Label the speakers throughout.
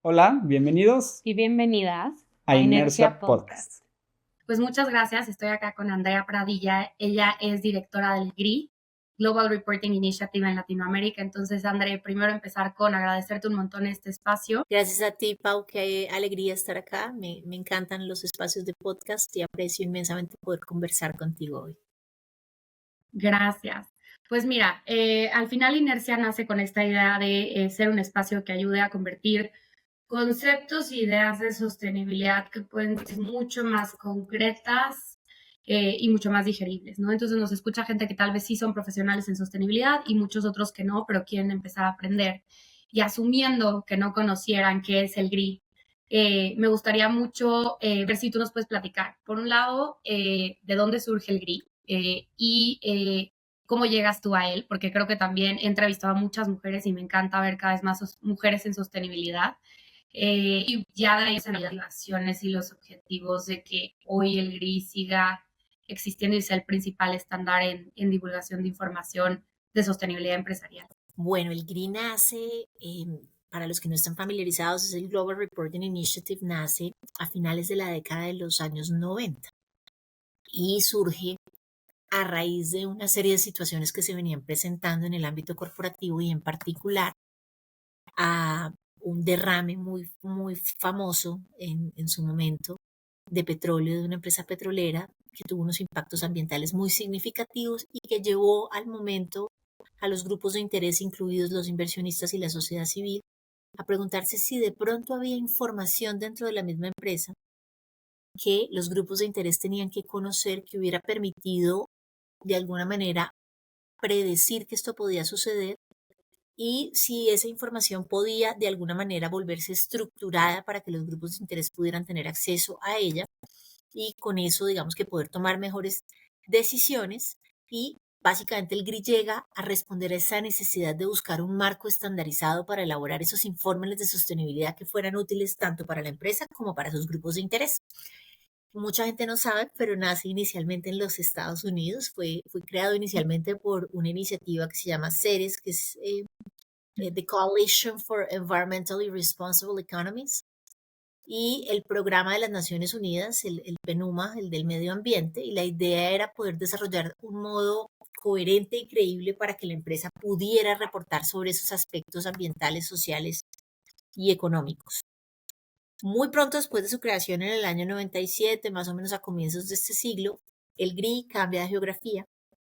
Speaker 1: Hola, bienvenidos
Speaker 2: Y bienvenidas
Speaker 1: a Inercia Podcast.
Speaker 3: Pues muchas gracias. Estoy acá con Andrea Pradilla. Ella es directora del GRI, Global Reporting Initiative en Latinoamérica. Entonces, Andrea, primero empezar con agradecerte un montón este espacio.
Speaker 4: Gracias a ti, Pau, qué alegría estar acá. Me encantan los espacios de podcast y aprecio inmensamente poder conversar contigo hoy.
Speaker 3: Gracias. Pues mira, al final Inercia nace con esta idea de ser un espacio que ayude a convertir conceptos e ideas de sostenibilidad que pueden ser mucho más concretas y mucho más digeribles, ¿no? Entonces nos escucha gente que tal vez sí son profesionales en sostenibilidad y muchos otros que no, pero quieren empezar a aprender. Y asumiendo que no conocieran qué es el GRI, me gustaría mucho ver si tú nos puedes platicar, por un lado, de dónde surge el GRI y cómo llegas tú a él, porque creo que también he entrevistado a muchas mujeres y me encanta ver cada vez más mujeres en sostenibilidad. Y ya de ahí se las motivaciones y los objetivos de que hoy el GRI siga existiendo y sea el principal estándar en divulgación de información de sostenibilidad empresarial.
Speaker 4: Bueno, el GRI nace, para los que no están familiarizados, es el Global Reporting Initiative, nace a finales de la década de los años 90 y surge a raíz de una serie de situaciones que se venían presentando en el ámbito corporativo y en particular a un derrame muy, muy famoso en su momento de petróleo de una empresa petrolera que tuvo unos impactos ambientales muy significativos y que llevó al momento a los grupos de interés, incluidos los inversionistas y la sociedad civil, a preguntarse si de pronto había información dentro de la misma empresa que los grupos de interés tenían que conocer, que hubiera permitido de alguna manera predecir que esto podía suceder y si esa información podía de alguna manera volverse estructurada para que los grupos de interés pudieran tener acceso a ella y con eso, digamos que poder tomar mejores decisiones y básicamente el GRI llega a responder a esa necesidad de buscar un marco estandarizado para elaborar esos informes de sostenibilidad que fueran útiles tanto para la empresa como para sus grupos de interés. Mucha gente no sabe, pero nace inicialmente en los Estados Unidos. Fue creado inicialmente por una iniciativa que se llama CERES, que es The Coalition for Environmentally Responsible Economies, y el programa de las Naciones Unidas, el PNUMA, el del medio ambiente, y la idea era poder desarrollar un modo coherente y creíble para que la empresa pudiera reportar sobre esos aspectos ambientales, sociales y económicos. Muy pronto después de su creación en el año 97, más o menos a comienzos de este siglo, el GRI cambia de geografía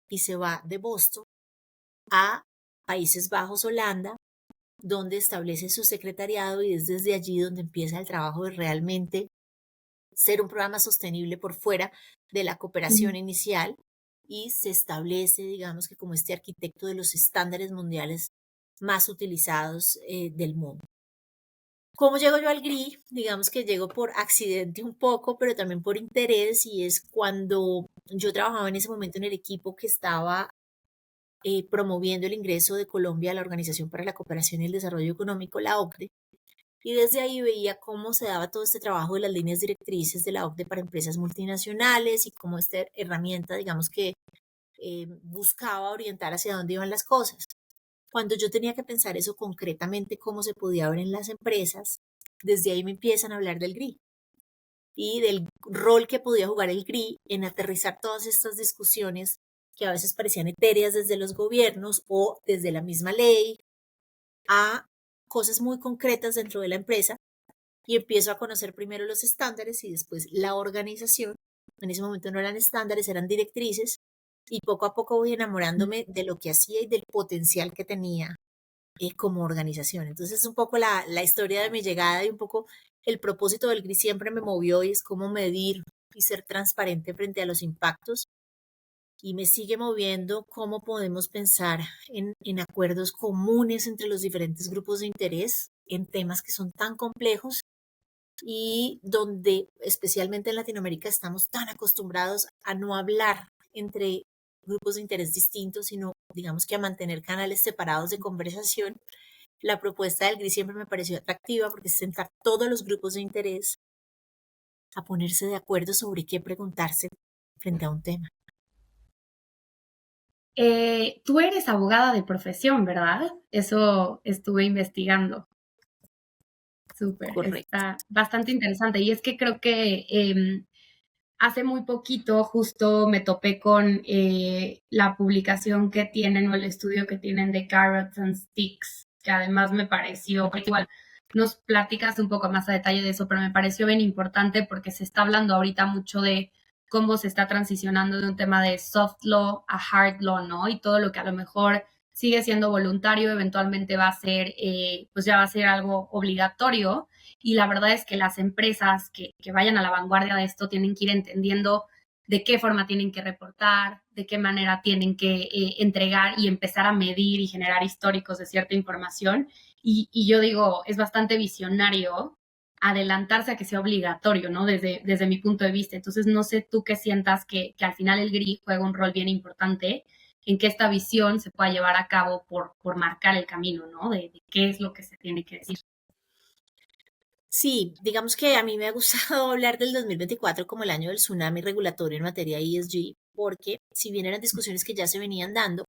Speaker 4: y se va de Boston a Países Bajos, Holanda, donde establece su secretariado y es desde allí donde empieza el trabajo de realmente ser un programa sostenible por fuera de la cooperación inicial y se establece, digamos que como este arquitecto de los estándares mundiales más utilizados del mundo. ¿Cómo llego yo al GRI? Digamos que llego por accidente un poco, pero también por interés, y es cuando yo trabajaba en ese momento en el equipo que estaba promoviendo el ingreso de Colombia a la Organización para la Cooperación y el Desarrollo Económico, la OCDE, y desde ahí veía cómo se daba todo este trabajo de las líneas directrices de la OCDE para empresas multinacionales y cómo esta herramienta, digamos que buscaba orientar hacia dónde iban las cosas. Cuando yo tenía que pensar eso concretamente, cómo se podía ver en las empresas, desde ahí me empiezan a hablar del GRI y del rol que podía jugar el GRI en aterrizar todas estas discusiones que a veces parecían etéreas desde los gobiernos o desde la misma ley a cosas muy concretas dentro de la empresa y empiezo a conocer primero los estándares y después la organización. En ese momento no eran estándares, eran directrices y poco a poco voy enamorándome de lo que hacía y del potencial que tenía como organización. Entonces es un poco la historia de mi llegada y un poco el propósito del GRI siempre me movió y es cómo medir y ser transparente frente a los impactos y me sigue moviendo cómo podemos pensar en acuerdos comunes entre los diferentes grupos de interés en temas que son tan complejos y donde especialmente en Latinoamérica estamos tan acostumbrados a no hablar entre grupos de interés distintos, sino digamos que a mantener canales separados de conversación. La propuesta del GRI siempre me pareció atractiva porque es sentar todos los grupos de interés a ponerse de acuerdo sobre qué preguntarse frente a un tema.
Speaker 3: Tú eres abogada de profesión, ¿verdad? Eso estuve investigando. Súper,
Speaker 4: Correcto.
Speaker 3: está bastante interesante. Y es que creo que hace muy poquito justo me topé con la publicación que tienen o el estudio que tienen de Carrots and Sticks, que además me pareció, igual nos platicas un poco más a detalle de eso, pero me pareció bien importante porque se está hablando ahorita mucho de cómo se está transicionando de un tema de soft law a hard law, ¿no? Y todo lo que a lo mejor sigue siendo voluntario, eventualmente va a ser, pues ya va a ser algo obligatorio. Y la verdad es que las empresas que vayan a la vanguardia de esto tienen que ir entendiendo de qué forma tienen que reportar, de qué manera tienen que entregar y empezar a medir y generar históricos de cierta información. Y yo digo, es bastante visionario adelantarse a que sea obligatorio, ¿no? Desde mi punto de vista. Entonces, no sé tú qué sientas que al final el GRI juega un rol bien importante en que esta visión se pueda llevar a cabo por marcar el camino, ¿no? De qué es lo que se tiene que decir.
Speaker 4: Sí, digamos que a mí me ha gustado hablar del 2024 como el año del tsunami regulatorio en materia ESG, porque si bien eran discusiones que ya se venían dando,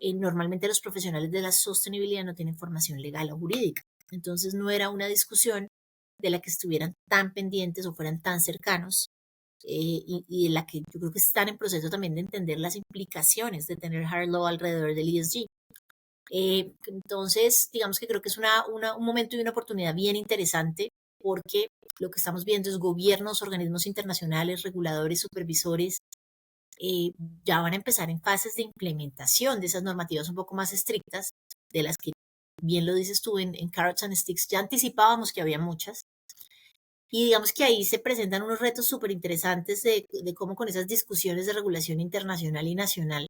Speaker 4: normalmente los profesionales de la sostenibilidad no tienen formación legal o jurídica. Entonces no era una discusión de la que estuvieran tan pendientes o fueran tan cercanos y de la que yo creo que están en proceso también de entender las implicaciones de tener hard law alrededor del ESG. Entonces, digamos que creo que es un momento y una oportunidad bien interesante porque lo que estamos viendo es gobiernos, organismos internacionales, reguladores, supervisores, eh, ya van a empezar en fases de implementación de esas normativas un poco más estrictas, de las que, bien lo dices tú, en Carrots and Sticks ya anticipábamos que había muchas. Y digamos que ahí se presentan unos retos súper interesantes de cómo con esas discusiones de regulación internacional y nacional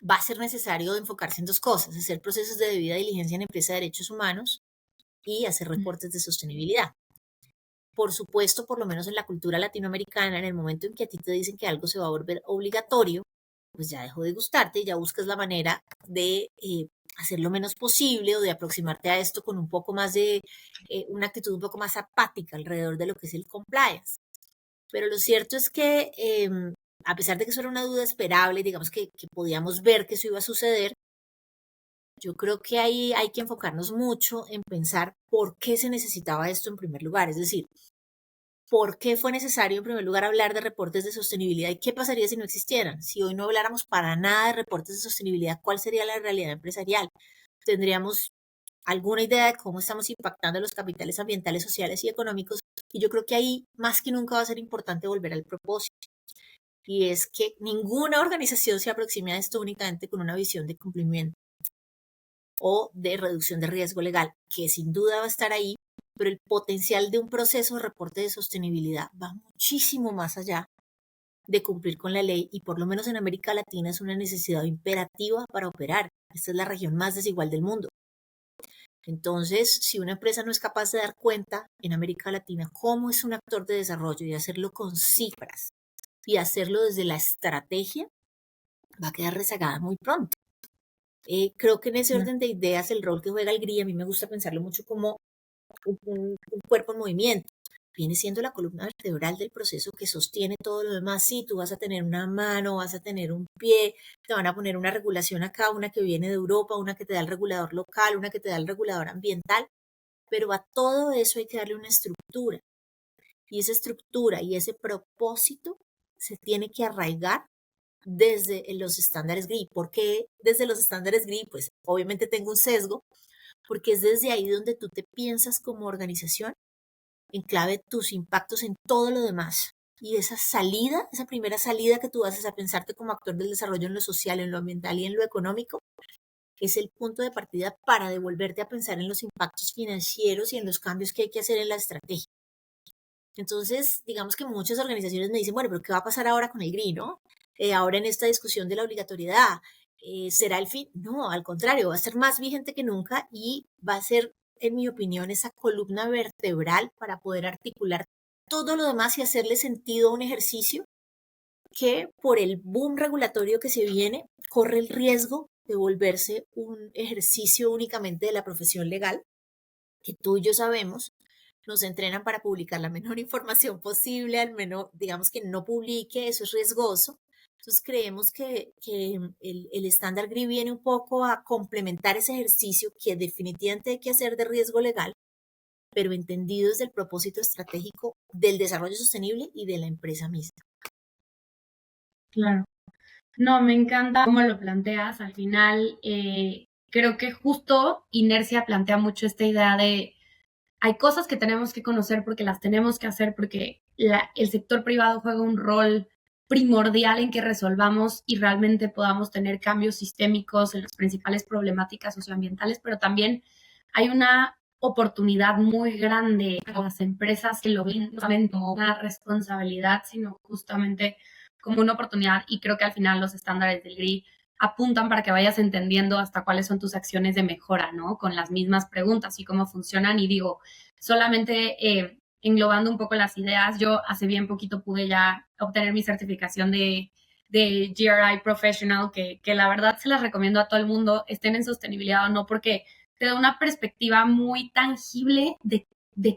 Speaker 4: va a ser necesario enfocarse en dos cosas: hacer procesos de debida diligencia en empresa de derechos humanos y hacer reportes de sostenibilidad. Por supuesto, por lo menos en la cultura latinoamericana, en el momento en que a ti te dicen que algo se va a volver obligatorio, pues ya dejó de gustarte y ya buscas la manera de hacer lo menos posible o de aproximarte a esto con un poco más de una actitud un poco más apática alrededor de lo que es el compliance. Pero lo cierto es que a pesar de que eso era una duda esperable, digamos que podíamos ver que eso iba a suceder, yo creo que ahí hay que enfocarnos mucho en pensar por qué se necesitaba esto en primer lugar. Es decir, ¿por qué fue necesario en primer lugar hablar de reportes de sostenibilidad y qué pasaría si no existieran? Si hoy no habláramos para nada de reportes de sostenibilidad, ¿cuál sería la realidad empresarial? ¿Tendríamos alguna idea de cómo estamos impactando los capitales ambientales, sociales y económicos? Y yo creo que ahí más que nunca va a ser importante volver al propósito. Y es que ninguna organización se aproxime a esto únicamente con una visión de cumplimiento o de reducción de riesgo legal, que sin duda va a estar ahí, pero el potencial de un proceso de reporte de sostenibilidad va muchísimo más allá de cumplir con la ley y por lo menos en América Latina es una necesidad imperativa para operar. Esta es la región más desigual del mundo. Entonces, si una empresa no es capaz de dar cuenta en América Latina cómo es un actor de desarrollo y hacerlo con cifras y hacerlo desde la estrategia, va a quedar rezagada muy pronto. Creo que en ese orden de ideas, el rol que juega el GRI, a mí me gusta pensarlo mucho como un cuerpo en movimiento. Viene siendo la columna vertebral del proceso que sostiene todo lo demás. Sí, tú vas a tener una mano, vas a tener un pie, te van a poner una regulación acá, una que viene de Europa, una que te da el regulador local, una que te da el regulador ambiental, pero a todo eso hay que darle una estructura. Y esa estructura y ese propósito se tiene que arraigar desde los estándares GRI. ¿Por qué desde los estándares GRI? Pues obviamente tengo un sesgo, porque es desde ahí donde tú te piensas como organización en clave tus impactos en todo lo demás. Y esa salida, esa primera salida que tú haces a pensarte como actor del desarrollo en lo social, en lo ambiental y en lo económico, es el punto de partida para devolverte a pensar en los impactos financieros y en los cambios que hay que hacer en la estrategia. Entonces, digamos que muchas organizaciones me dicen, bueno, pero ¿qué va a pasar ahora con el GRI, no? Ahora en esta discusión de la obligatoriedad, ¿será el fin? No, al contrario, va a ser más vigente que nunca y va a ser, en mi opinión, esa columna vertebral para poder articular todo lo demás y hacerle sentido a un ejercicio que por el boom regulatorio que se viene, corre el riesgo de volverse un ejercicio únicamente de la profesión legal, que tú y yo sabemos nos entrenan para publicar la menor información posible, al menos, digamos que no publique, eso es riesgoso, Entonces creemos que el estándar GRI viene un poco a complementar ese ejercicio que definitivamente hay que hacer de riesgo legal, pero entendido desde el propósito estratégico del desarrollo sostenible y de la empresa misma.
Speaker 3: Claro. No, me encanta cómo lo planteas. Al final, creo que justo Inercia plantea mucho esta idea de hay cosas que tenemos que conocer porque las tenemos que hacer porque el sector privado juega un rol primordial en que resolvamos y realmente podamos tener cambios sistémicos en las principales problemáticas socioambientales, pero también hay una oportunidad muy grande a las empresas que lo ven no solamente como una responsabilidad, sino justamente como una oportunidad, y creo que al final los estándares del GRI apuntan para que vayas entendiendo hasta cuáles son tus acciones de mejora, ¿no? Con las mismas preguntas y cómo funcionan. Y digo, solamente englobando un poco las ideas, yo hace bien poquito pude ya obtener mi certificación de GRI Professional, que la verdad se las recomiendo a todo el mundo, estén en sostenibilidad o no, porque te da una perspectiva muy tangible de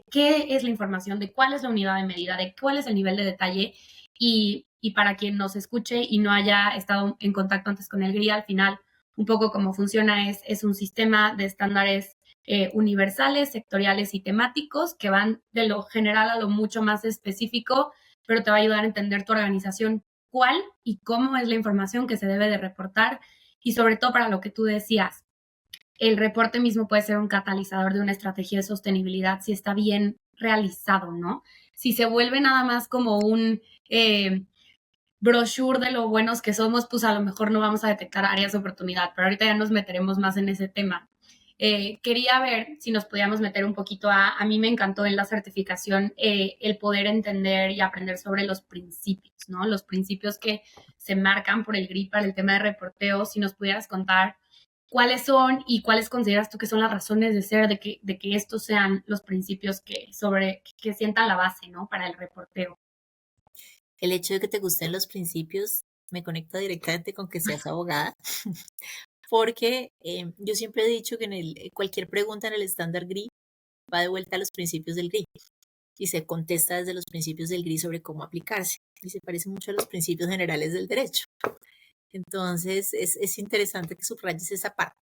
Speaker 3: qué es la información, de cuál es la unidad de medida, de cuál es el nivel de detalle. Y para quien nos escuche y no haya estado en contacto antes con el GRI, al final, un poco cómo funciona es un sistema de estándares universales, sectoriales y temáticos que van de lo general a lo mucho más específico, pero te va a ayudar a entender tu organización, cuál y cómo es la información que se debe de reportar, y sobre todo para lo que tú decías, el reporte mismo puede ser un catalizador de una estrategia de sostenibilidad si está bien realizado, ¿no? Si se vuelve nada más como un brochure de lo buenos que somos, pues a lo mejor no vamos a detectar áreas de oportunidad, pero ahorita ya nos meteremos más en ese tema. Quería ver si nos podíamos meter un poquito a mí me encantó en la certificación el poder entender y aprender sobre los principios, ¿no? Los principios que se marcan por el GRI para el tema de reporteo. Si nos pudieras contar cuáles son y cuáles consideras tú que son las razones de ser de que estos sean los principios que sientan la base, ¿no? Para el reporteo.
Speaker 4: El hecho de que te gusten los principios me conecta directamente con que seas abogada, porque yo siempre he dicho que cualquier pregunta en el estándar GRI va de vuelta a los principios del GRI y se contesta desde los principios del GRI sobre cómo aplicarse y se parece mucho a los principios generales del derecho. Entonces es interesante que subrayes esa parte.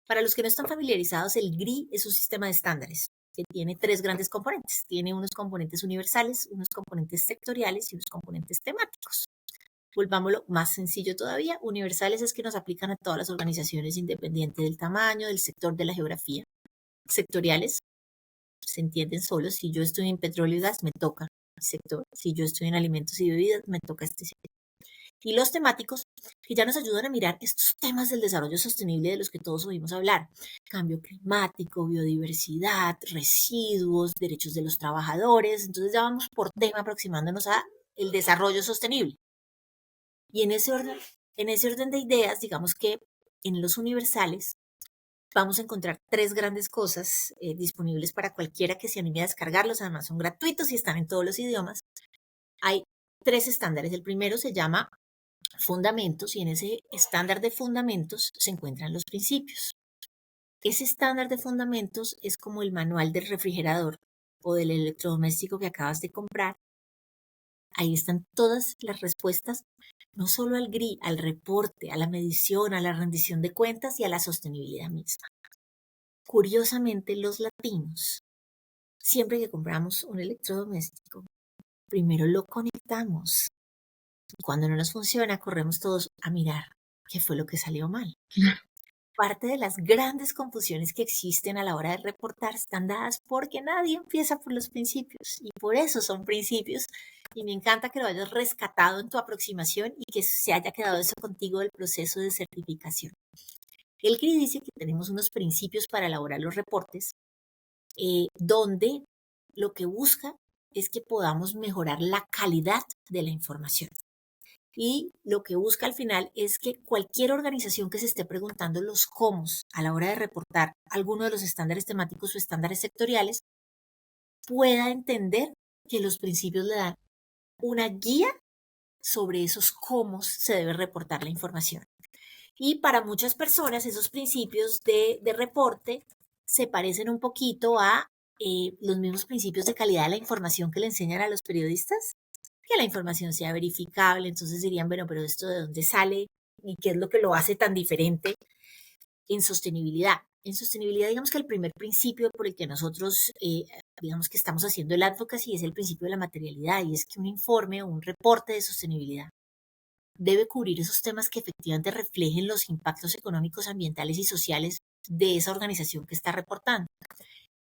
Speaker 4: Para los que no están familiarizados, el GRI es un sistema de estándares que tiene tres grandes componentes. Tiene unos componentes universales, unos componentes sectoriales y unos componentes temáticos. Volvámoslo más sencillo todavía. Universales es que nos aplican a todas las organizaciones independiente del tamaño, del sector, de la geografía. Sectoriales se entienden solos. Si yo estoy en petróleo y gas, me toca el sector. Si yo estoy en alimentos y bebidas, me toca este sector. Y los temáticos, que ya nos ayudan a mirar estos temas del desarrollo sostenible de los que todos oímos hablar. Cambio climático, biodiversidad, residuos, derechos de los trabajadores. Entonces ya vamos por tema aproximándonos a el desarrollo sostenible. Y en ese orden de ideas, digamos que en los universales vamos a encontrar tres grandes cosas disponibles para cualquiera que se anime a descargarlos. Además son gratuitos y están en todos los idiomas. Hay tres estándares. El primero se llama fundamentos y en ese estándar de fundamentos se encuentran los principios. Ese estándar de fundamentos es como el manual del refrigerador o del electrodoméstico que acabas de comprar. Ahí están todas las respuestas, no solo al GRI, al reporte, a la medición, a la rendición de cuentas y a la sostenibilidad misma. Curiosamente, los latinos, siempre que compramos un electrodoméstico, primero lo conectamos. Cuando no nos funciona, corremos todos a mirar qué fue lo que salió mal. Parte de las grandes confusiones que existen a la hora de reportar están dadas porque nadie empieza por los principios y por eso son principios. Y me encanta que lo hayas rescatado en tu aproximación y que se haya quedado eso contigo del proceso de certificación. El GRI dice que tenemos unos principios para elaborar los reportes donde lo que busca es que podamos mejorar la calidad de la información. Y lo que busca al final es que cualquier organización que se esté preguntando los cómo a la hora de reportar alguno de los estándares temáticos o estándares sectoriales pueda entender que los principios le dan una guía sobre esos cómo se debe reportar la información. Y para muchas personas esos principios de reporte se parecen un poquito a los mismos principios de calidad de la información que le enseñan a los periodistas. que la información sea verificable. Entonces dirían, bueno, pero ¿esto de dónde sale y qué es lo que lo hace tan diferente en sostenibilidad? En sostenibilidad, digamos que el primer principio por el que nosotros, digamos que estamos haciendo el advocacy es el principio de la materialidad, y es que un informe o un reporte de sostenibilidad debe cubrir esos temas que efectivamente reflejen los impactos económicos, ambientales y sociales de esa organización que está reportando.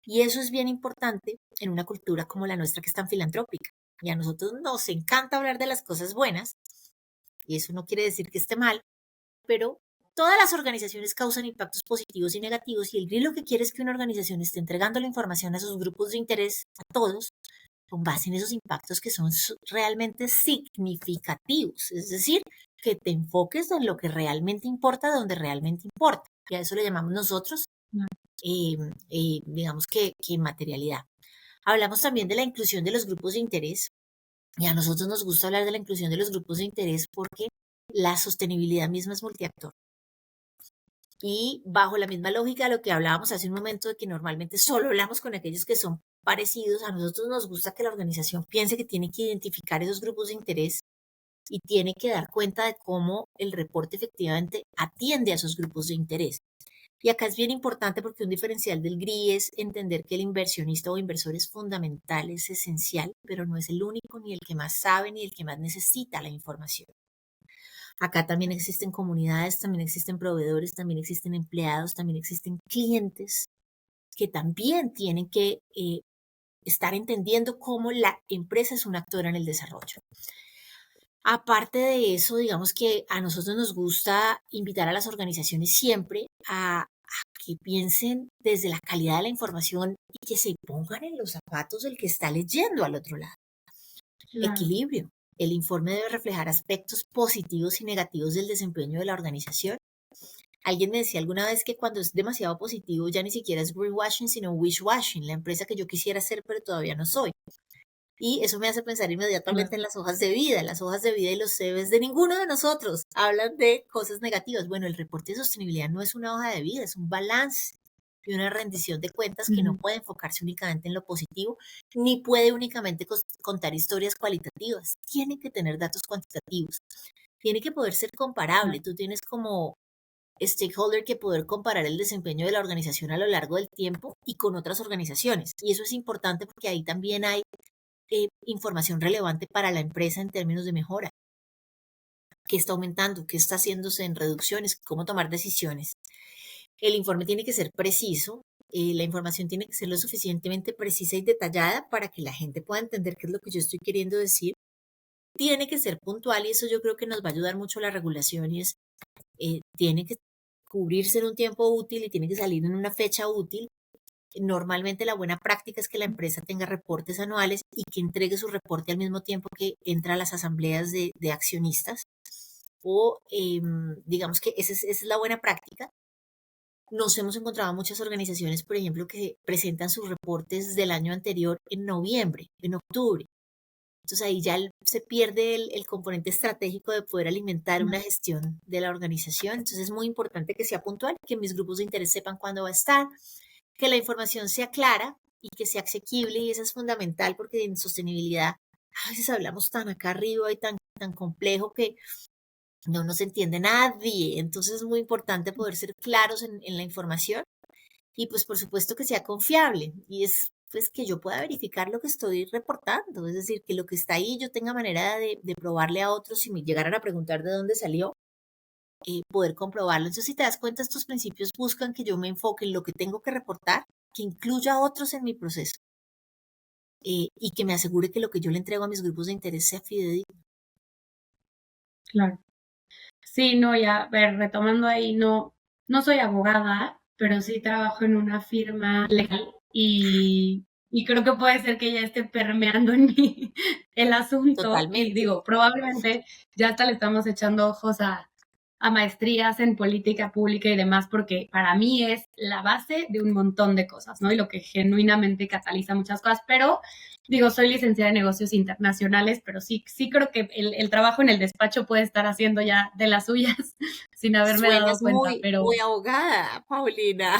Speaker 4: Y eso es bien importante en una cultura como la nuestra, que es tan filantrópica. Y a nosotros nos encanta hablar de las cosas buenas, y eso no quiere decir que esté mal, pero todas las organizaciones causan impactos positivos y negativos, y el GRI lo que quiere es que una organización esté entregando la información a sus grupos de interés, a todos, con base en esos impactos que son realmente significativos. Es decir, que te enfoques en lo que realmente importa, donde realmente importa. Y a eso le llamamos nosotros, digamos que materialidad. Hablamos también de la inclusión de los grupos de interés, y a nosotros nos gusta hablar de la inclusión de los grupos de interés porque la sostenibilidad misma es multiactor. Y bajo la misma lógica de lo que hablábamos hace un momento, de que normalmente solo hablamos con aquellos que son parecidos, a nosotros nos gusta que la organización piense que tiene que identificar esos grupos de interés y tiene que dar cuenta de cómo el reporte efectivamente atiende a esos grupos de interés. Y acá es bien importante, porque un diferencial del GRI es entender que el inversionista o inversor es fundamental, es esencial, pero no es el único, ni el que más sabe, ni el que más necesita la información. Acá también existen comunidades, también existen proveedores, también existen empleados, también existen clientes que también tienen que estar entendiendo cómo la empresa es un actor en el desarrollo. Aparte de eso, digamos que a nosotros nos gusta invitar a las organizaciones siempre a que piensen desde la calidad de la información y que se pongan en los zapatos del que está leyendo al otro lado. Claro. Equilibrio. El informe debe reflejar aspectos positivos y negativos del desempeño de la organización. Alguien me decía alguna vez que cuando es demasiado positivo ya ni siquiera es greenwashing, sino wishwashing, la empresa que yo quisiera ser pero todavía no soy. Y eso me hace pensar inmediatamente en las hojas de vida. Las hojas de vida y los CVs de ninguno de nosotros hablan de cosas negativas. Bueno, el reporte de sostenibilidad no es una hoja de vida, es un balance y una rendición de cuentas que no puede enfocarse únicamente en lo positivo, ni puede únicamente contar historias cualitativas. Tiene que tener datos cuantitativos. Tiene que poder ser comparable. Tú tienes como stakeholder que poder comparar el desempeño de la organización a lo largo del tiempo y con otras organizaciones. Y eso es importante porque ahí también hay información relevante para la empresa en términos de mejora. ¿Qué está aumentando? ¿Qué está haciéndose en reducciones? ¿Cómo tomar decisiones? El informe tiene que ser preciso. La información tiene que ser lo suficientemente precisa y detallada para que la gente pueda entender qué es lo que yo estoy queriendo decir. Tiene que ser puntual, y eso yo creo que nos va a ayudar mucho la regulación, y es, tiene que cubrirse en un tiempo útil y tiene que salir en una fecha útil. Normalmente la buena práctica es que la empresa tenga reportes anuales y que entregue su reporte al mismo tiempo que entra a las asambleas de accionistas, o digamos que esa es la buena práctica. Nos hemos encontrado muchas organizaciones, por ejemplo, que presentan sus reportes del año anterior en noviembre, en octubre. Entonces ahí ya se pierde el componente estratégico de poder alimentar una gestión de la organización. Entonces es muy importante que sea puntual, que mis grupos de interés sepan cuándo va a estar, que la información sea clara y que sea asequible, y eso es fundamental, porque en sostenibilidad a veces hablamos tan acá arriba y tan complejo que no nos entiende nadie. Entonces es muy importante poder ser claros en la información, y pues por supuesto que sea confiable, y es pues que yo pueda verificar lo que estoy reportando, es decir, que lo que está ahí yo tenga manera de probarle a otros si me llegaran a preguntar de dónde salió, poder comprobarlo. Entonces, si te das cuenta, estos principios buscan que yo me enfoque en lo que tengo que reportar, que incluya a otros en mi proceso, y que me asegure que lo que yo le entrego a mis grupos de interés sea fidedigno.
Speaker 3: Claro. Sí, no, ya, a ver, retomando ahí, no soy abogada, pero sí trabajo en una firma legal, y creo que puede ser que ya esté permeando en mí el asunto.
Speaker 4: Totalmente.
Speaker 3: Y digo, probablemente ya hasta le estamos echando ojos a maestrías en política pública y demás, porque para mí es la base de un montón de cosas, ¿no? Y lo que genuinamente cataliza muchas cosas, pero digo, soy licenciada en negocios internacionales, pero sí creo que el trabajo en el despacho puede estar haciendo ya de las suyas sin haberme dado cuenta.
Speaker 4: Muy abogada, Paulina.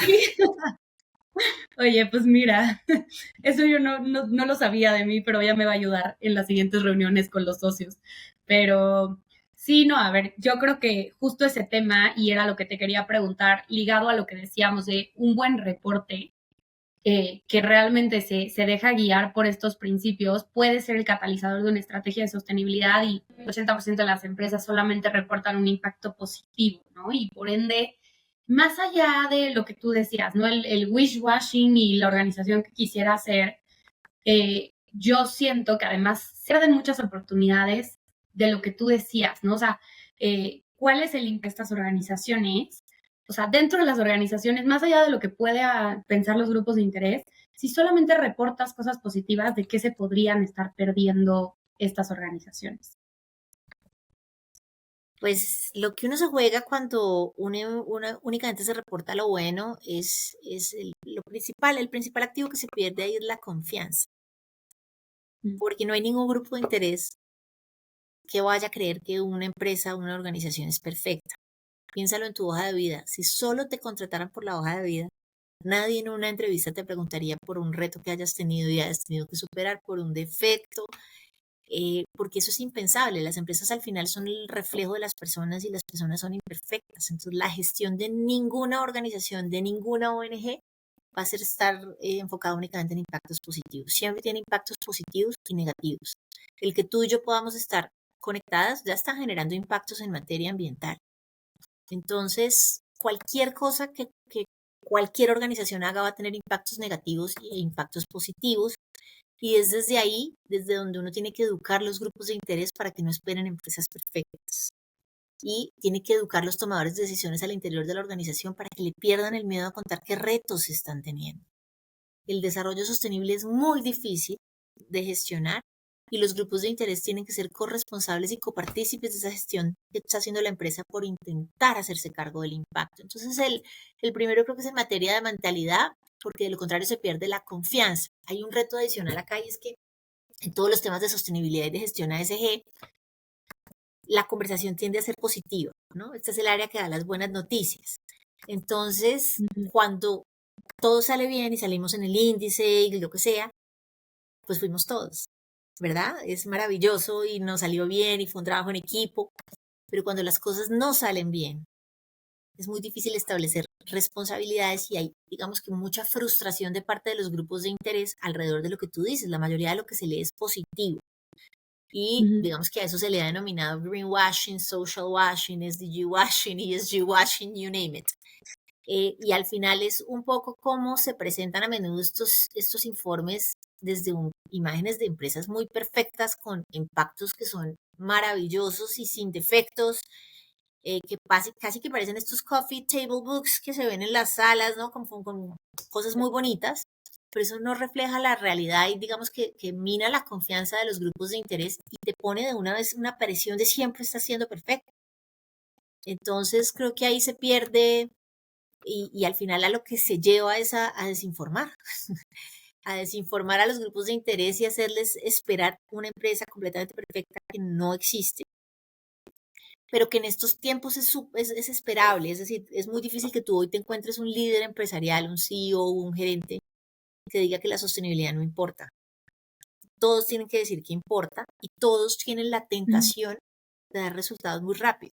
Speaker 3: Oye, pues mira, eso yo no lo sabía de mí, pero ya me va a ayudar en las siguientes reuniones con los socios. Pero sí, no, a ver, yo creo que justo ese tema, y era lo que te quería preguntar, ligado a lo que decíamos de un buen reporte, que realmente se deja guiar por estos principios, puede ser el catalizador de una estrategia de sostenibilidad y el 80% de las empresas solamente reportan un impacto positivo, ¿no? Y por ende, más allá de lo que tú decías, ¿no? El wish-washing y la organización que quisiera hacer, yo siento que además se pierden muchas oportunidades de lo que tú decías, ¿no? O sea, ¿cuál es el impacto de estas organizaciones? O sea, dentro de las organizaciones, más allá de lo que puedan pensar los grupos de interés, si solamente reportas cosas positivas, ¿de qué se podrían estar perdiendo estas organizaciones?
Speaker 4: Pues lo que uno se juega cuando únicamente se reporta lo bueno es lo principal, el principal activo que se pierde ahí es la confianza, porque no hay ningún grupo de interés que vaya a creer que una empresa o una organización es perfecta. Piénsalo en tu hoja de vida. Si solo te contrataran por la hoja de vida, nadie en una entrevista te preguntaría por un reto que hayas tenido y hayas tenido que superar, por un defecto, porque eso es impensable. Las empresas al final son el reflejo de las personas y las personas son imperfectas. Entonces, la gestión de ninguna organización, de ninguna ONG, va a ser estar enfocada únicamente en impactos positivos. Siempre tiene impactos positivos y negativos. El que tú y yo podamos estar conectadas ya está generando impactos en materia ambiental. Entonces, cualquier cosa que cualquier organización haga va a tener impactos negativos e impactos positivos. Y es desde ahí, desde donde uno tiene que educar los grupos de interés para que no esperen empresas perfectas. Y tiene que educar los tomadores de decisiones al interior de la organización para que le pierdan el miedo a contar qué retos están teniendo. El desarrollo sostenible es muy difícil de gestionar y los grupos de interés tienen que ser corresponsables y copartícipes de esa gestión que está haciendo la empresa por intentar hacerse cargo del impacto. Entonces, el primero creo que es en materia de mentalidad, porque de lo contrario se pierde la confianza. Hay un reto adicional acá y es que en todos los temas de sostenibilidad y de gestión ASG, la conversación tiende a ser positiva, ¿no? Este es el área que da las buenas noticias. Entonces, cuando todo sale bien y salimos en el índice y lo que sea, pues fuimos todos, ¿verdad? Es maravilloso y nos salió bien y fue un trabajo en equipo, pero cuando las cosas no salen bien, es muy difícil establecer responsabilidades y hay, digamos que mucha frustración de parte de los grupos de interés alrededor de lo que tú dices. La mayoría de lo que se lee es positivo. Y digamos que a eso se le ha denominado greenwashing, social washing, SDG washing, ESG washing, you name it. Y al final es un poco cómo se presentan a menudo estos informes desde imágenes de empresas muy perfectas con impactos que son maravillosos y sin defectos, que casi que parecen estos coffee table books que se ven en las salas, ¿no? Con cosas muy bonitas, pero eso no refleja la realidad y digamos que mina la confianza de los grupos de interés y te pone de una vez una presión de siempre está siendo perfecto. Entonces creo que ahí se pierde y al final a lo que se lleva es a desinformar, a desinformar a los grupos de interés y hacerles esperar una empresa completamente perfecta que no existe, pero que en estos tiempos es esperable, es decir, es muy difícil que tú hoy te encuentres un líder empresarial, un CEO, un gerente que diga que la sostenibilidad no importa. Todos tienen que decir que importa y todos tienen la tentación de dar resultados muy rápido.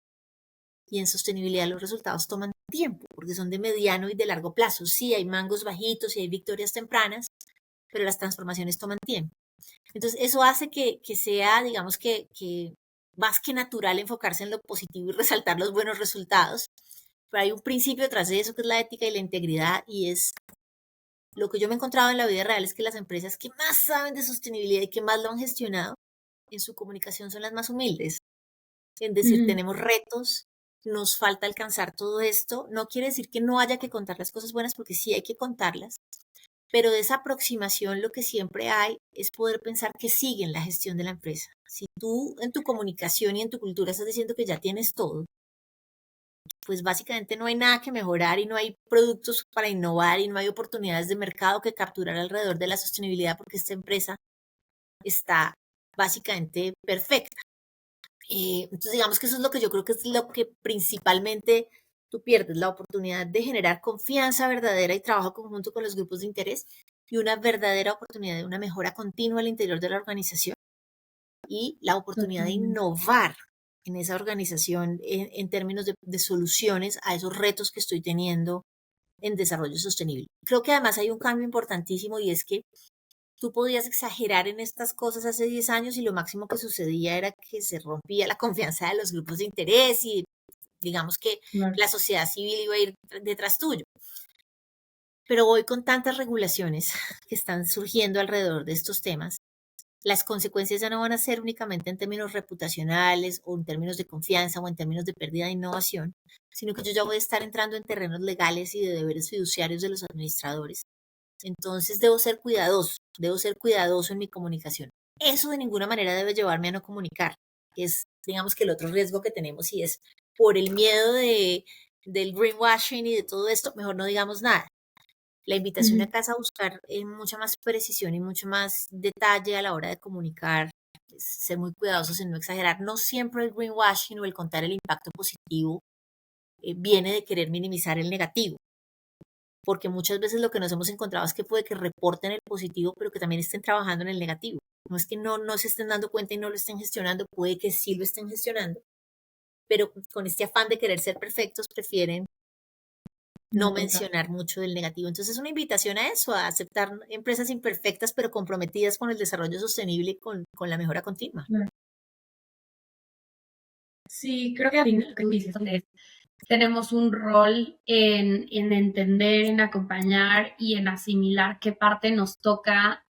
Speaker 4: Y en sostenibilidad los resultados toman tiempo, porque son de mediano y de largo plazo. Sí, hay mangos bajitos y hay victorias tempranas, pero las transformaciones toman tiempo. Entonces, eso hace que sea, digamos que más que natural enfocarse en lo positivo y resaltar los buenos resultados. Pero hay un principio detrás de eso que es la ética y la integridad y es lo que yo me he encontrado en la vida real es que las empresas que más saben de sostenibilidad y que más lo han gestionado en su comunicación son las más humildes. En decir, tenemos retos, nos falta alcanzar todo esto. No quiere decir que no haya que contar las cosas buenas, porque sí hay que contarlas, pero de esa aproximación lo que siempre hay es poder pensar que sigue en la gestión de la empresa. Si tú en tu comunicación y en tu cultura estás diciendo que ya tienes todo, pues básicamente no hay nada que mejorar y no hay productos para innovar y no hay oportunidades de mercado que capturar alrededor de la sostenibilidad porque esta empresa está básicamente perfecta. Entonces digamos que eso es lo que yo creo que es lo que principalmente tú pierdes la oportunidad de generar confianza verdadera y trabajo conjunto con los grupos de interés y una verdadera oportunidad de una mejora continua al interior de la organización y la oportunidad de innovar en esa organización en términos de soluciones a esos retos que estoy teniendo en desarrollo sostenible. Creo que además hay un cambio importantísimo y es que tú podías exagerar en estas cosas hace 10 años y lo máximo que sucedía era que se rompía la confianza de los grupos de interés y digamos que la sociedad civil iba a ir detrás tuyo. Pero hoy con tantas regulaciones que están surgiendo alrededor de estos temas, las consecuencias ya no van a ser únicamente en términos reputacionales o en términos de confianza o en términos de pérdida de innovación, sino que yo ya voy a estar entrando en terrenos legales y de deberes fiduciarios de los administradores. Entonces debo ser cuidadoso en mi comunicación. Eso de ninguna manera debe llevarme a no comunicar, que es, digamos que el otro riesgo que tenemos y es por el miedo del greenwashing y de todo esto, mejor no digamos nada. La invitación acá es a buscar mucha más precisión y mucho más detalle a la hora de comunicar, ser muy cuidadosos en no exagerar. No siempre el greenwashing o el contar el impacto positivo viene de querer minimizar el negativo, porque muchas veces lo que nos hemos encontrado es que puede que reporten el positivo, pero que también estén trabajando en el negativo. No es que no se estén dando cuenta y no lo estén gestionando, puede que sí lo estén gestionando, pero con este afán de querer ser perfectos prefieren no mencionar mucho del negativo. Entonces es una invitación a eso, a aceptar empresas imperfectas pero comprometidas con el desarrollo sostenible y con la mejora continua.
Speaker 3: Sí, creo que al final tenemos un rol en entender, en acompañar y en asimilar qué parte nos toca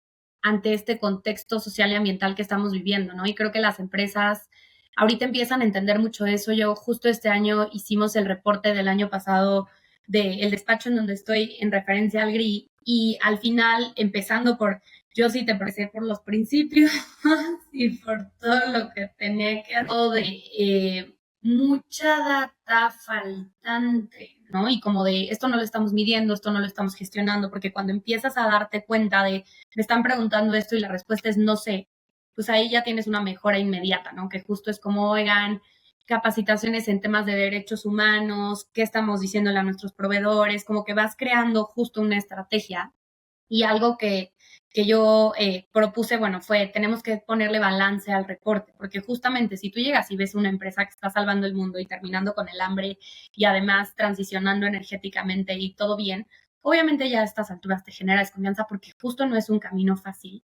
Speaker 3: ante este contexto social y ambiental que estamos viviendo, ¿no? Y creo que las empresas ahorita empiezan a entender mucho eso. Yo justo este año hicimos el reporte del año pasado del despacho en donde estoy en referencia al GRI y al final, empezando por, yo sí te empecé por los principios y por todo lo que tenía que hacer, de mucha data faltante, ¿no? Y como de esto no lo estamos midiendo, esto no lo estamos gestionando, porque cuando empiezas a darte cuenta de me están preguntando esto y la respuesta es no sé, pues ahí ya tienes una mejora inmediata, ¿no? Que justo es como, oigan, capacitaciones en temas de derechos humanos, qué estamos diciéndole a nuestros proveedores, como que vas creando justo una estrategia. Y algo que yo propuse, bueno, fue, tenemos que ponerle balance al reporte, porque justamente si tú llegas y ves una empresa que está salvando el mundo y terminando con el hambre y además transicionando energéticamente y todo bien, obviamente ya a estas alturas te genera desconfianza porque justo no es un camino fácil.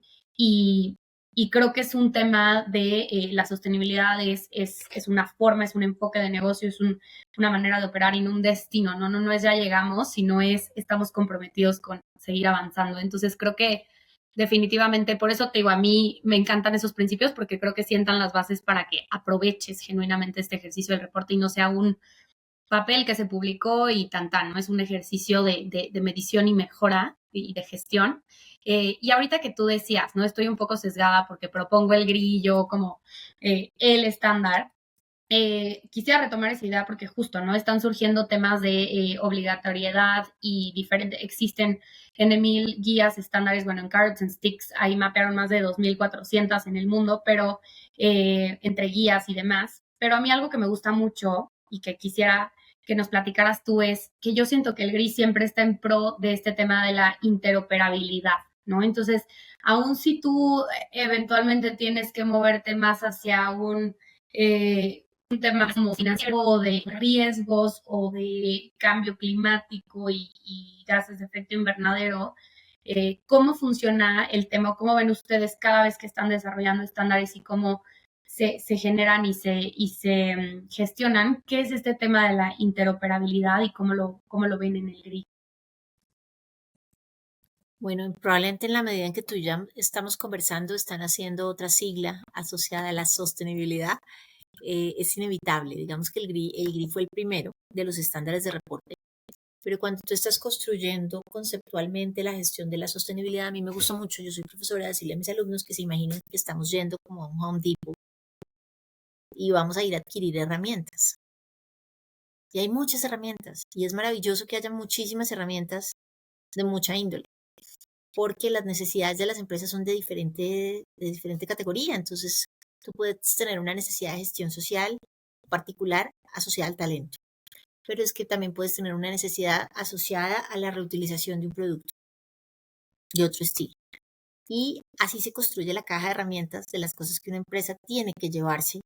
Speaker 3: Y creo que es un tema de la sostenibilidad, es una forma, es un enfoque de negocio, es una manera de operar y no un destino, no es ya llegamos, sino es estamos comprometidos con seguir avanzando. Entonces creo que definitivamente, por eso te digo, a mí me encantan esos principios porque creo que sientan las bases para que aproveches genuinamente este ejercicio del reporte y no sea un papel que se publicó y ¿no? Es un ejercicio de medición y mejora y de gestión. Y ahorita que tú decías, ¿no? Estoy un poco sesgada porque propongo el grillo como el estándar. Quisiera retomar esa idea porque justo, ¿no? Están surgiendo temas de obligatoriedad y existen N1000 guías estándares, bueno, en Carrots and Sticks, ahí mapearon más de 2,400 en el mundo, pero entre guías y demás. Pero a mí algo que me gusta mucho y que quisiera que nos platicaras tú es que yo siento que el GRI siempre está en pro de este tema de la interoperabilidad, ¿no? Entonces, aun si tú eventualmente tienes que moverte más hacia un tema como financiero o de riesgos o de cambio climático y gases de efecto invernadero, ¿cómo funciona el tema? ¿Cómo ven ustedes cada vez que están desarrollando estándares y cómo se generan y se gestionan? ¿Qué es este tema de la interoperabilidad y cómo lo ven en el GRI?
Speaker 4: Bueno, probablemente en la medida en que tú y ya estamos conversando, están haciendo otra sigla asociada a la sostenibilidad. Es inevitable. Digamos que el GRI fue el primero de los estándares de reporte. Pero cuando tú estás construyendo conceptualmente la gestión de la sostenibilidad, a mí me gusta mucho, yo soy profesora, decirle a mis alumnos que se imaginen que estamos yendo como a un Home Depot y vamos a ir a adquirir herramientas. Y hay muchas herramientas y es maravilloso que haya muchísimas herramientas de mucha índole, porque las necesidades de las empresas son de diferente categoría. Entonces, tú puedes tener una necesidad de gestión social particular asociada al talento. pero es que también puedes tener una necesidad asociada a la reutilización de un producto de otro estilo. Y así se construye la caja de herramientas de las cosas que una empresa tiene que llevarse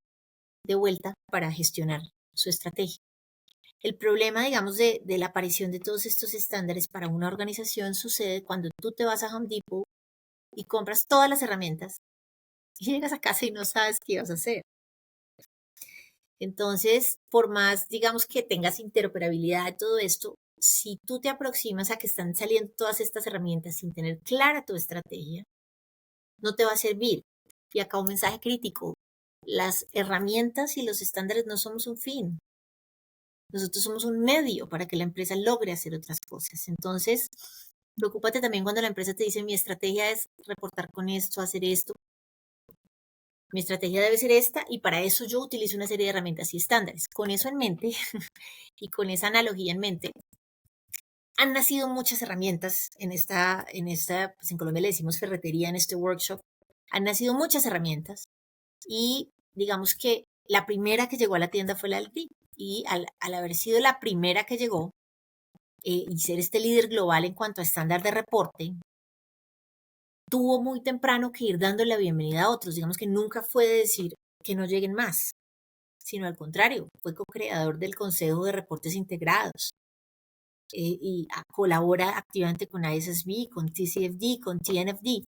Speaker 4: de vuelta para gestionar su estrategia. El problema, digamos, de la aparición de todos estos estándares para una organización sucede cuando tú te vas a Home Depot y compras todas las herramientas y llegas a casa y no sabes qué vas a hacer. Entonces, por más, digamos, que tengas interoperabilidad de todo esto, si tú te aproximas a que están saliendo todas estas herramientas sin tener clara tu estrategia, no te va a servir. Y acá un mensaje crítico. Las herramientas y los estándares no somos un fin. Nosotros somos un medio para que la empresa logre hacer otras cosas. Entonces, preocúpate también cuando la empresa te dice, mi estrategia es reportar con esto, hacer esto. Mi estrategia debe ser esta y para eso yo utilizo una serie de herramientas y estándares. Con eso en mente y con esa analogía en mente, han nacido muchas herramientas pues en Colombia le decimos ferretería en este workshop. Han nacido muchas herramientas y digamos que la primera que llegó a la tienda fue la del GRI. Y al haber sido la primera que llegó y ser este líder global en cuanto a estándar de reporte, tuvo muy temprano que ir dándole la bienvenida a otros. Digamos que nunca fue de decir que no lleguen más, sino al contrario, fue co-creador del Consejo de Reportes Integrados y colabora activamente con ISSB, con TCFD, con TNFD,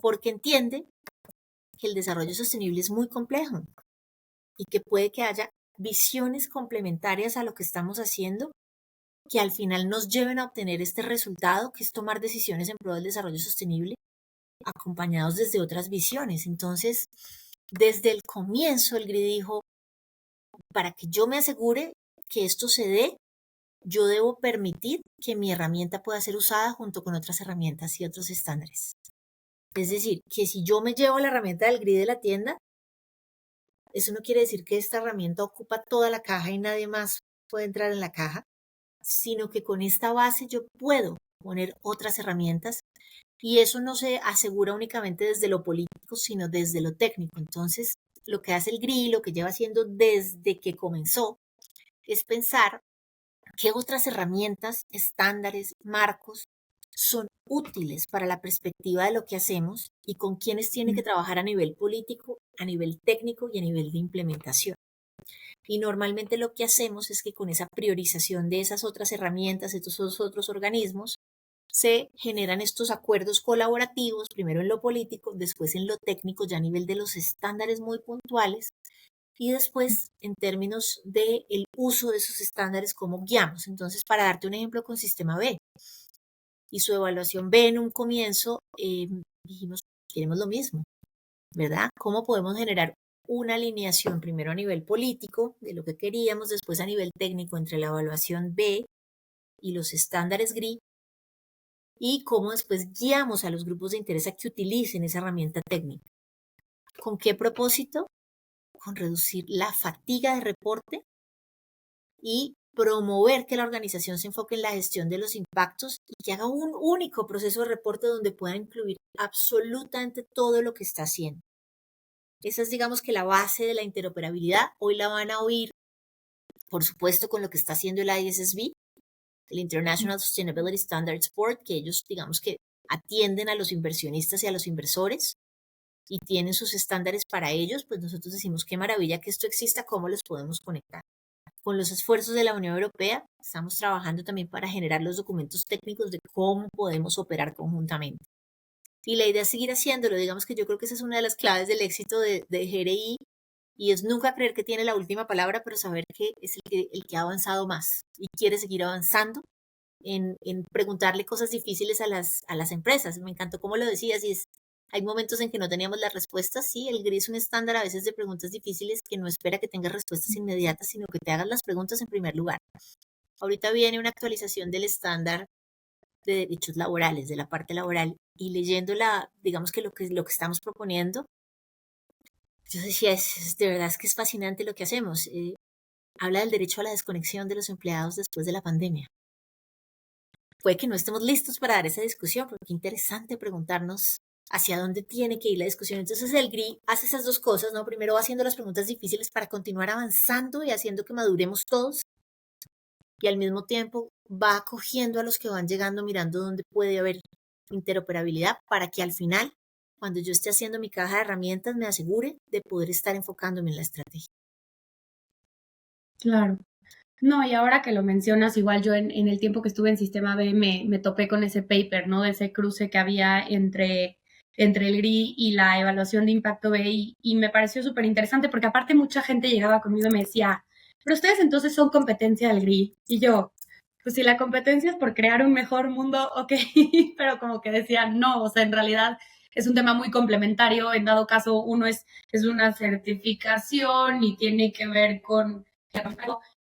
Speaker 4: porque entiende que el desarrollo sostenible es muy complejo y que puede que haya visiones complementarias a lo que estamos haciendo que al final nos lleven a obtener este resultado, que es tomar decisiones en pro del desarrollo sostenible, acompañados desde otras visiones. Entonces, desde el comienzo, el GRI dijo, para que yo me asegure que esto se dé, yo debo permitir que mi herramienta pueda ser usada junto con otras herramientas y otros estándares. Es decir, que si yo me llevo la herramienta del GRI de la tienda, eso no quiere decir que esta herramienta ocupa toda la caja y nadie más puede entrar en la caja, sino que con esta base yo puedo poner otras herramientas y eso no se asegura únicamente desde lo político, sino desde lo técnico. Entonces, lo que hace el GRI, lo que lleva haciendo desde que comenzó, es pensar qué otras herramientas, estándares, marcos son útiles para la perspectiva de lo que hacemos y con quiénes tiene que trabajar a nivel político, a nivel técnico y a nivel de implementación. Y normalmente lo que hacemos es que con esa priorización de esas otras herramientas, estos otros organismos, se generan estos acuerdos colaborativos, primero en lo político, después en lo técnico, ya a nivel de los estándares muy puntuales, y después en términos del uso de esos estándares, cómo guiamos. Entonces, para darte un ejemplo con Sistema B y su evaluación B en un comienzo, dijimos, queremos lo mismo, ¿verdad? ¿Cómo podemos generar una alineación primero a nivel político de lo que queríamos, después a nivel técnico entre la evaluación B y los estándares GRI y cómo después guiamos a los grupos de interés a que utilicen esa herramienta técnica? ¿Con qué propósito? Con reducir la fatiga de reporte y promover que la organización se enfoque en la gestión de los impactos y que haga un único proceso de reporte donde pueda incluir absolutamente todo lo que está haciendo. Esa es, digamos, que la base de la interoperabilidad. Hoy la van a oír, por supuesto, con lo que está haciendo el ISSB, el International Sustainability Standards Board, que ellos, digamos, que atienden a los inversionistas y a los inversores y tienen sus estándares para ellos. Pues nosotros decimos, qué maravilla que esto exista, cómo los podemos conectar. Con los esfuerzos de la Unión Europea, estamos trabajando también para generar los documentos técnicos de cómo podemos operar conjuntamente. Y la idea es seguir haciéndolo. Digamos que yo creo que esa es una de las claves del éxito de GRI y es nunca creer que tiene la última palabra, pero saber que es el que ha avanzado más y quiere seguir avanzando en preguntarle cosas difíciles a las empresas. Me encantó cómo lo decías y hay momentos en que no teníamos las respuestas. Sí, el GRI es un estándar a veces de preguntas difíciles que no espera que tengas respuestas inmediatas, sino que te hagas las preguntas en primer lugar. Ahorita viene una actualización del estándar de derechos laborales, de la parte laboral, y leyéndola, digamos que lo que estamos proponiendo, yo decía, de verdad es que es fascinante lo que hacemos. Habla del derecho a la desconexión de los empleados después de la pandemia. Puede que no estemos listos para dar esa discusión, pero qué interesante preguntarnos hacia dónde tiene que ir la discusión. Entonces el GRI hace esas dos cosas, ¿no? Primero va haciendo las preguntas difíciles para continuar avanzando y haciendo que maduremos todos. y al mismo tiempo va acogiendo a los que van llegando mirando dónde puede haber interoperabilidad para que al final, cuando yo esté haciendo mi caja de herramientas, me asegure de poder estar enfocándome en la estrategia.
Speaker 3: Claro. No, y ahora que lo mencionas, igual yo en el tiempo que estuve en Sistema B me topé con ese paper, ¿no? De ese cruce que había entre el GRI y la evaluación de impacto B y me pareció súper interesante porque aparte mucha gente llegaba conmigo y me decía, pero ustedes entonces son competencia del GRI. Y yo, pues si la competencia es por crear un mejor mundo, ok, pero como que decía, no, o sea, en realidad es un tema muy complementario, en dado caso uno es una certificación y tiene que ver con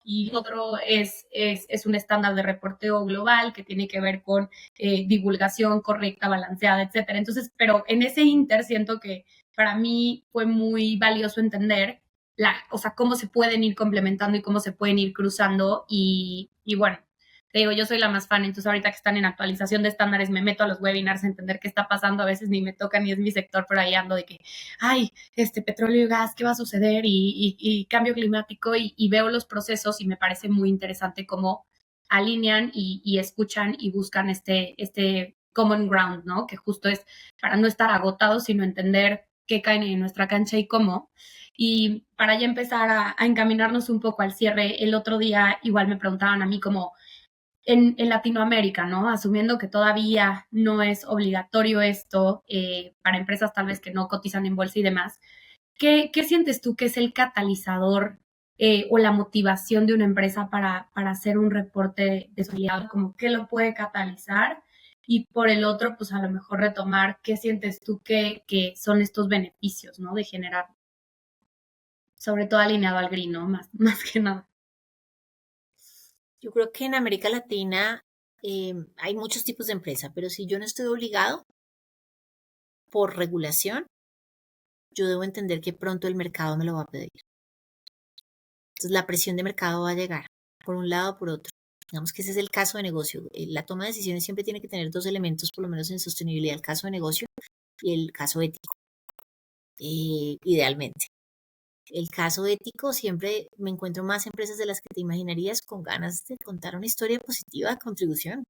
Speaker 3: y otro es un estándar de reporteo global que tiene que ver con divulgación correcta, balanceada, etcétera. Entonces, pero en ese inter siento que para mí fue muy valioso entender o sea, cómo se pueden ir complementando y cómo se pueden ir cruzando y bueno, te digo, yo soy la más fan, entonces ahorita que están en actualización de estándares me meto a los webinars a entender qué está pasando, a veces ni me toca ni es mi sector, pero ahí ando de que, ay, petróleo y gas, ¿qué va a suceder? Y cambio climático y veo los procesos y me parece muy interesante cómo alinean y escuchan y buscan este common ground, ¿no? Que justo es para no estar agotados, sino entender qué caen en nuestra cancha y cómo. Y para ya empezar a encaminarnos un poco al cierre, el otro día igual me preguntaban a mí como en Latinoamérica, ¿no? Asumiendo que todavía no es obligatorio esto para empresas tal vez que no cotizan en bolsa y demás, ¿qué sientes tú que es el catalizador o la motivación de una empresa para hacer un reporte de solidaridad? Como qué lo puede catalizar y por el otro, pues a lo mejor retomar qué sientes tú que son estos beneficios, ¿no? De generar, sobre todo alineado al green, ¿no? Más que nada.
Speaker 4: Yo creo que en América Latina hay muchos tipos de empresa, pero si yo no estoy obligado por regulación, yo debo entender que pronto el mercado me lo va a pedir. Entonces la presión de mercado va a llegar por un lado o por otro. Digamos que ese es el caso de negocio. La toma de decisiones siempre tiene que tener dos elementos, por lo menos en sostenibilidad, el caso de negocio y el caso ético, idealmente. El caso ético, siempre me encuentro más empresas de las que te imaginarías con ganas de contar una historia positiva de contribución,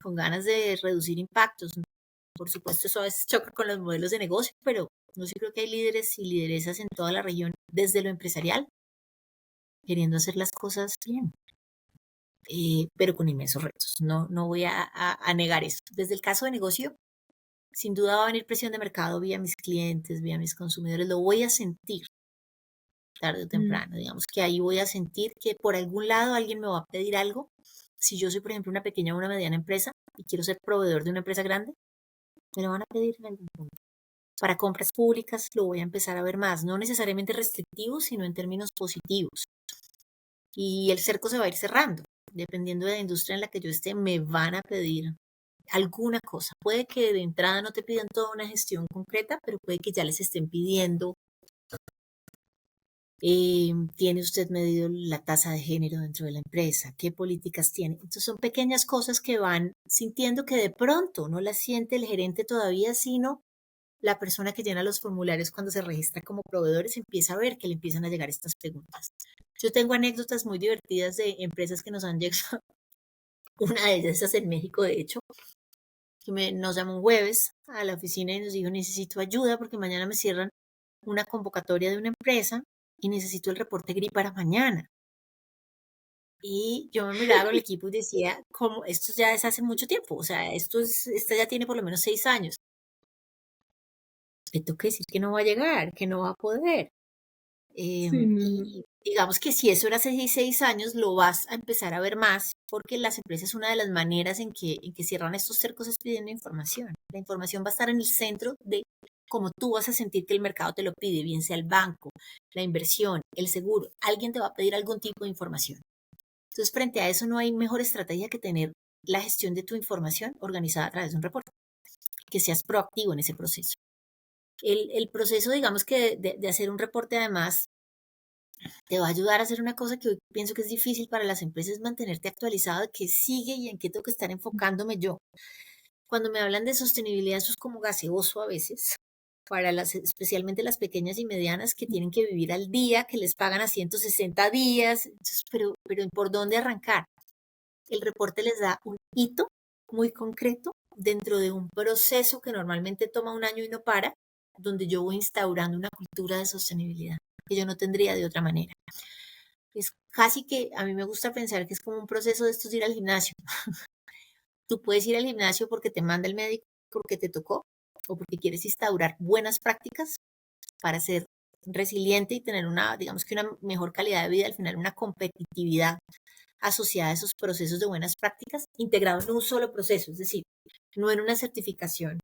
Speaker 4: con ganas de reducir impactos. Por supuesto, eso a veces choca con los modelos de negocio, pero yo sí creo que hay líderes y lideresas en toda la región, desde lo empresarial, queriendo hacer las cosas bien, pero con inmensos retos. No voy a negar eso. Desde el caso de negocio, sin duda va a venir presión de mercado vía mis clientes, vía mis consumidores. Lo voy a sentir tarde o temprano. Digamos que ahí voy a sentir que por algún lado alguien me va a pedir algo. Si yo soy, por ejemplo, una pequeña o una mediana empresa y quiero ser proveedor de una empresa grande, me lo van a pedir en algún punto. Para compras públicas lo voy a empezar a ver más, no necesariamente restrictivos, sino en términos positivos. Y el cerco se va a ir cerrando. Dependiendo de la industria en la que yo esté, me van a pedir alguna cosa. Puede que de entrada no te pidan toda una gestión concreta, pero puede que ya les estén pidiendo, ¿tiene usted medido la tasa de género dentro de la empresa? ¿Qué políticas tiene? Entonces son pequeñas cosas que van sintiendo que de pronto no las siente el gerente todavía, sino la persona que llena los formularios cuando se registra como proveedores empieza a ver que le empiezan a llegar estas preguntas. Yo tengo anécdotas muy divertidas de empresas que nos han llegado. Una de ellas es en México, de hecho, que nos llamó un jueves a la oficina y nos dijo, necesito ayuda porque mañana me cierran una convocatoria de una empresa y necesito el reporte GRI para mañana. Y yo me miraba con el equipo y decía, ¿cómo? Esto ya es hace mucho tiempo, o sea, esta ya tiene por lo menos 6 años. Le tengo que decir que no va a llegar, que no va a poder. Y digamos que si eso era hace 6 años, lo vas a empezar a ver más, porque las empresas, una de las maneras en que cierran estos cercos es pidiendo información. La información va a estar en el centro de cómo tú vas a sentir que el mercado te lo pide, bien sea el banco, la inversión, el seguro, alguien te va a pedir algún tipo de información. Entonces, frente a eso no hay mejor estrategia que tener la gestión de tu información organizada a través de un reporte, que seas proactivo en ese proceso. El proceso, digamos que de hacer un reporte además, te va a ayudar a hacer una cosa que hoy pienso que es difícil para las empresas, es mantenerte actualizado de qué sigue y en qué tengo que estar enfocándome yo. Cuando me hablan de sostenibilidad, eso es como gaseoso a veces, para especialmente las pequeñas y medianas que tienen que vivir al día, que les pagan a 160 días, entonces, pero ¿por dónde arrancar? El reporte les da un hito muy concreto dentro de un proceso que normalmente toma un año y no para, donde yo voy instaurando una cultura de sostenibilidad que yo no tendría de otra manera. Es casi que a mí me gusta pensar que es como un proceso de estos de ir al gimnasio. Tú puedes ir al gimnasio porque te manda el médico, porque te tocó, o porque quieres instaurar buenas prácticas para ser resiliente y tener una, digamos que una mejor calidad de vida, al final una competitividad asociada a esos procesos de buenas prácticas, integrados en un solo proceso, es decir, no en una certificación,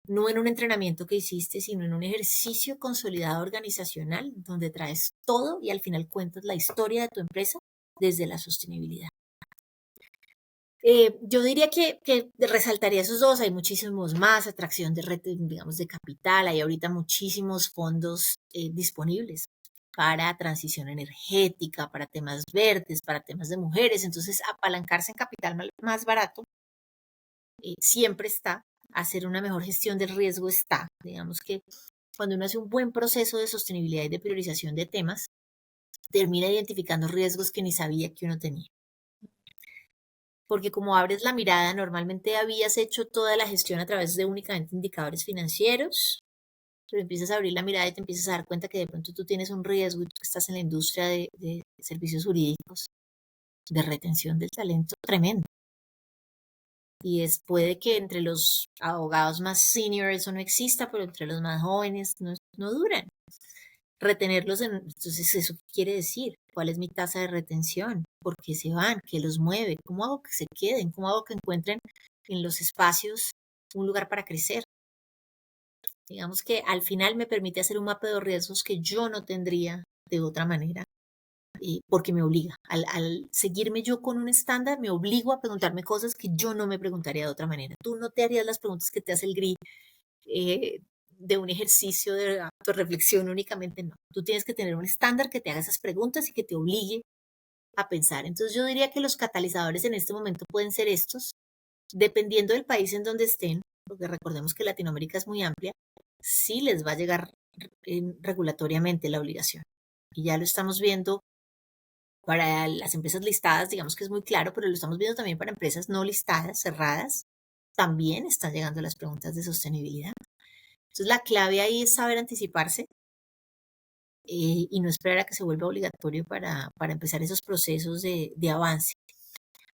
Speaker 4: no en un entrenamiento que hiciste, sino en un ejercicio consolidado organizacional donde traes todo y al final cuentas la historia de tu empresa desde la sostenibilidad. Yo diría que resaltaría esos dos, hay muchísimos más, atracción de red, digamos, de capital, hay ahorita muchísimos fondos disponibles para transición energética, para temas verdes, para temas de mujeres, entonces apalancarse en capital más barato siempre está, hacer una mejor gestión del riesgo está, digamos que cuando uno hace un buen proceso de sostenibilidad y de priorización de temas, termina identificando riesgos que ni sabía que uno tenía. Porque como abres la mirada, normalmente habías hecho toda la gestión a través de únicamente indicadores financieros, pero empiezas a abrir la mirada y te empiezas a dar cuenta que de pronto tú tienes un riesgo y tú estás en la industria de servicios jurídicos, de retención del talento tremendo. Y puede que entre los abogados más senior eso no exista, pero entre los más jóvenes no duran. Retenerlos, entonces, ¿eso qué quiere decir? ¿Cuál es mi tasa de retención? ¿Por qué se van? ¿Qué los mueve? ¿Cómo hago que se queden? ¿Cómo hago que encuentren en los espacios un lugar para crecer? Digamos que al final me permite hacer un mapeo de riesgos que yo no tendría de otra manera, porque me obliga. Al seguirme yo con un estándar, me obligo a preguntarme cosas que yo no me preguntaría de otra manera. Tú no te harías las preguntas que te hace el GRI de un ejercicio de autorreflexión únicamente, no. Tú tienes que tener un estándar que te haga esas preguntas y que te obligue a pensar. Entonces yo diría que los catalizadores en este momento pueden ser estos, dependiendo del país en donde estén, porque recordemos que Latinoamérica es muy amplia, sí les va a llegar regulatoriamente la obligación. Y ya lo estamos viendo para las empresas listadas, digamos que es muy claro, pero lo estamos viendo también para empresas no listadas, cerradas, también están llegando las preguntas de sostenibilidad. Entonces la clave ahí es saber anticiparse y no esperar a que se vuelva obligatorio para empezar esos procesos de avance.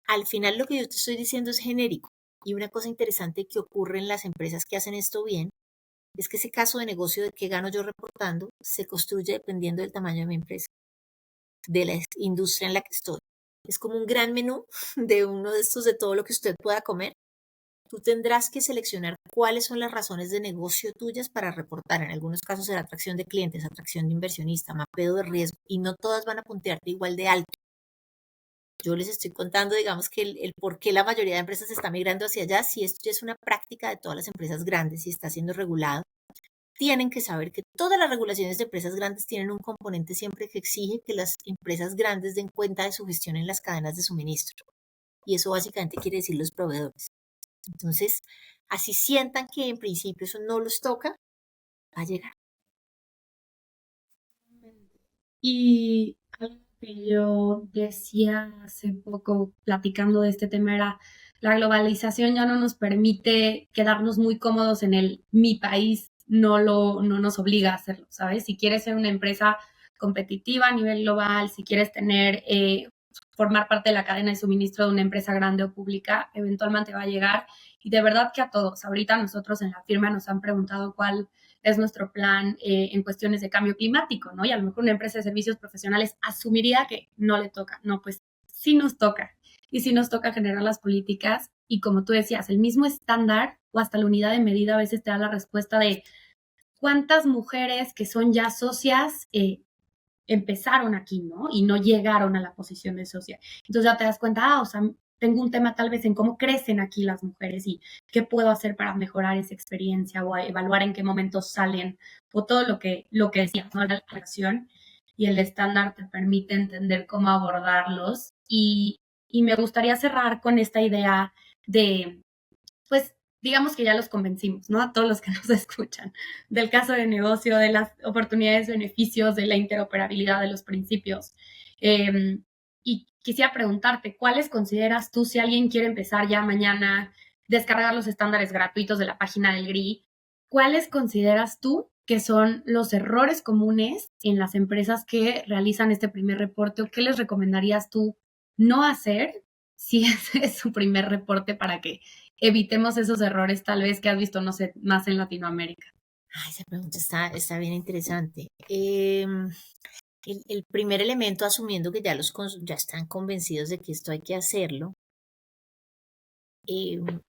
Speaker 4: Al final lo que yo te estoy diciendo es genérico y una cosa interesante que ocurre en las empresas que hacen esto bien es que ese caso de negocio de qué gano yo reportando se construye dependiendo del tamaño de mi empresa, de la industria en la que estoy. Es como un gran menú de uno de estos de todo lo que usted pueda comer. Tú tendrás que seleccionar cuáles son las razones de negocio tuyas para reportar. En algunos casos será atracción de clientes, atracción de inversionista, mapeo de riesgo, y no todas van a puntearte igual de alto. Yo les estoy contando, digamos, que el por qué la mayoría de empresas está migrando hacia allá. Si esto ya es una práctica de todas las empresas grandes y está siendo regulado, tienen que saber que todas las regulaciones de empresas grandes tienen un componente siempre que exige que las empresas grandes den cuenta de su gestión en las cadenas de suministro. Y eso básicamente quiere decir los proveedores. Entonces, así sientan que en principio eso no los toca, va a llegar.
Speaker 3: Y algo que yo decía hace poco platicando de este tema era, la globalización ya no nos permite quedarnos muy cómodos en mi país no nos obliga a hacerlo, ¿sabes? Si quieres ser una empresa competitiva a nivel global, si quieres formar parte de la cadena de suministro de una empresa grande o pública, eventualmente va a llegar. Y de verdad que a todos, ahorita nosotros en la firma nos han preguntado cuál es nuestro plan en cuestiones de cambio climático, ¿no? Y a lo mejor una empresa de servicios profesionales asumiría que no le toca. No, pues sí nos toca. Y sí nos toca generar las políticas. Y como tú decías, el mismo estándar o hasta la unidad de medida a veces te da la respuesta de cuántas mujeres que son ya socias empezaron aquí, ¿no? Y no llegaron a la posición de socia. Entonces ya te das cuenta, o sea, tengo un tema tal vez en cómo crecen aquí las mujeres y qué puedo hacer para mejorar esa experiencia o evaluar en qué momentos salen o todo lo que decías, ¿no? La acción y el estándar te permite entender cómo abordarlos y me gustaría cerrar con esta idea de, pues, digamos que ya los convencimos, ¿no? A todos los que nos escuchan, del caso de negocio, de las oportunidades, beneficios, de la interoperabilidad de los principios. Y quisiera preguntarte, ¿cuáles consideras tú, si alguien quiere empezar ya mañana, descargar los estándares gratuitos de la página del GRI, cuáles consideras tú que son los errores comunes en las empresas que realizan este primer reporte, o qué les recomendarías tú no hacer si ese es su primer reporte, para que evitemos esos errores tal vez que has visto, no sé, más en Latinoamérica?
Speaker 4: Ay, esa pregunta está bien interesante. El primer elemento, asumiendo que ya están convencidos de que esto hay que hacerlo,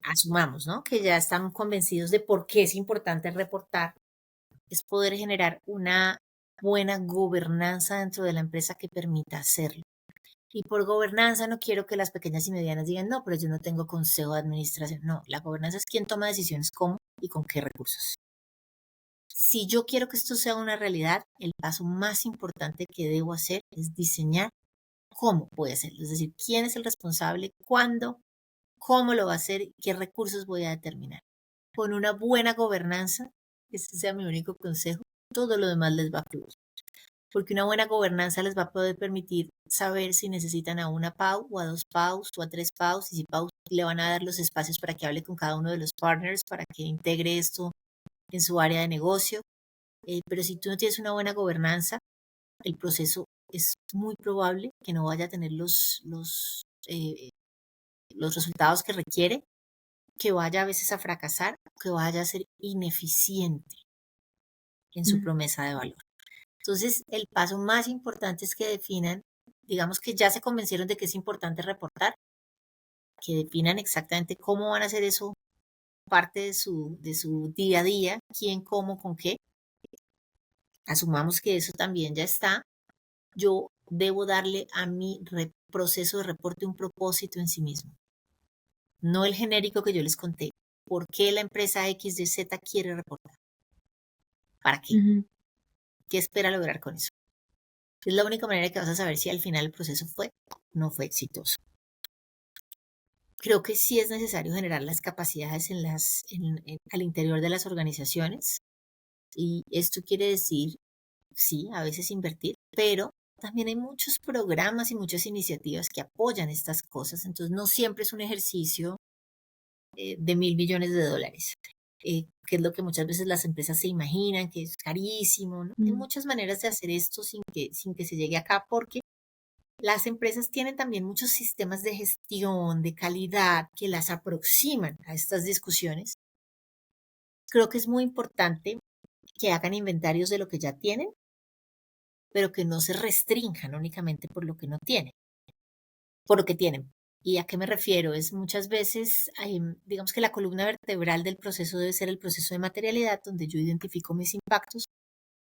Speaker 4: asumamos, ¿no? Que ya están convencidos de por qué es importante reportar, es poder generar una buena gobernanza dentro de la empresa que permita hacerlo. Y por gobernanza no quiero que las pequeñas y medianas digan, no, pero yo no tengo consejo de administración. No, la gobernanza es quién toma decisiones, cómo y con qué recursos. Si yo quiero que esto sea una realidad, el paso más importante que debo hacer es diseñar cómo puede hacerlo. Es decir, quién es el responsable, cuándo, cómo lo va a hacer y qué recursos voy a determinar. Con una buena gobernanza, este sea mi único consejo, todo lo demás les va a fluir. Porque una buena gobernanza les va a poder permitir saber si necesitan a una PAU o a dos PAUs o a tres PAUs, y si PAUs le van a dar los espacios para que hable con cada uno de los partners, para que integre esto en su área de negocio. Pero si tú no tienes una buena gobernanza, el proceso es muy probable que no vaya a tener los resultados que requiere, que vaya a veces a fracasar, que vaya a ser ineficiente en su promesa de valor. Entonces, el paso más importante es que definan, digamos que ya se convencieron de que es importante reportar, que definan exactamente cómo van a hacer eso, parte de su día a día, quién, cómo, con qué. Asumamos que eso también ya está. Yo debo darle a mi proceso de reporte un propósito en sí mismo, no el genérico que yo les conté. ¿Por qué la empresa X, Y, Z quiere reportar? ¿Para qué? ¿Qué espera lograr con eso? Es la única manera que vas a saber si al final el proceso fue o no fue exitoso. Creo que sí es necesario generar las capacidades al interior de las organizaciones, y esto quiere decir, sí, a veces invertir, pero también hay muchos programas y muchas iniciativas que apoyan estas cosas, entonces no siempre es un ejercicio de $1.000 millones, que es lo que muchas veces las empresas se imaginan, que es carísimo, ¿no? Hay muchas maneras de hacer esto sin que se llegue acá, porque las empresas tienen también muchos sistemas de gestión, de calidad, que las aproximan a estas discusiones. Creo que es muy importante que hagan inventarios de lo que ya tienen, pero que no se restrinjan únicamente por lo que no tienen, por lo que tienen. ¿Y a qué me refiero? Es muchas veces, digamos que la columna vertebral del proceso debe ser el proceso de materialidad, donde yo identifico mis impactos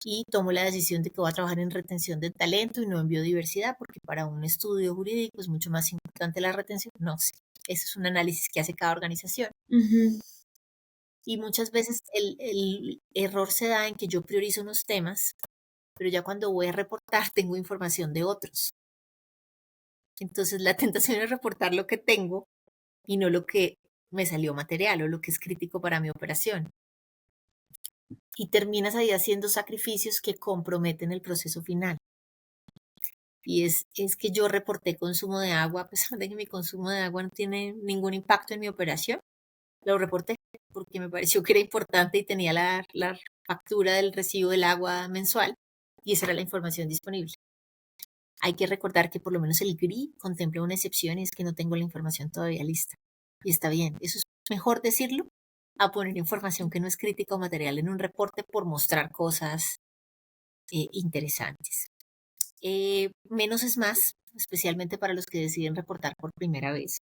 Speaker 4: y tomo la decisión de que voy a trabajar en retención de talento y no en biodiversidad, porque para un estudio jurídico es mucho más importante la retención. No sé, ese es un análisis que hace cada organización. Y muchas veces el error se da en que yo priorizo unos temas, pero ya cuando voy a reportar tengo información de otros. Entonces la tentación es reportar lo que tengo y no lo que me salió material o lo que es crítico para mi operación. Y terminas ahí haciendo sacrificios que comprometen el proceso final. Y es que yo reporté consumo de agua, a pesar de que mi consumo de agua no tiene ningún impacto en mi operación. Lo reporté porque me pareció que era importante y tenía la factura del recibo del agua mensual, y esa era la información disponible. Hay que recordar que por lo menos el GRI contempla una excepción, y es que no tengo la información todavía lista. Y está bien, eso es mejor decirlo a poner información que no es crítica o material en un reporte por mostrar cosas interesantes. Menos es más, especialmente para los que deciden reportar por primera vez.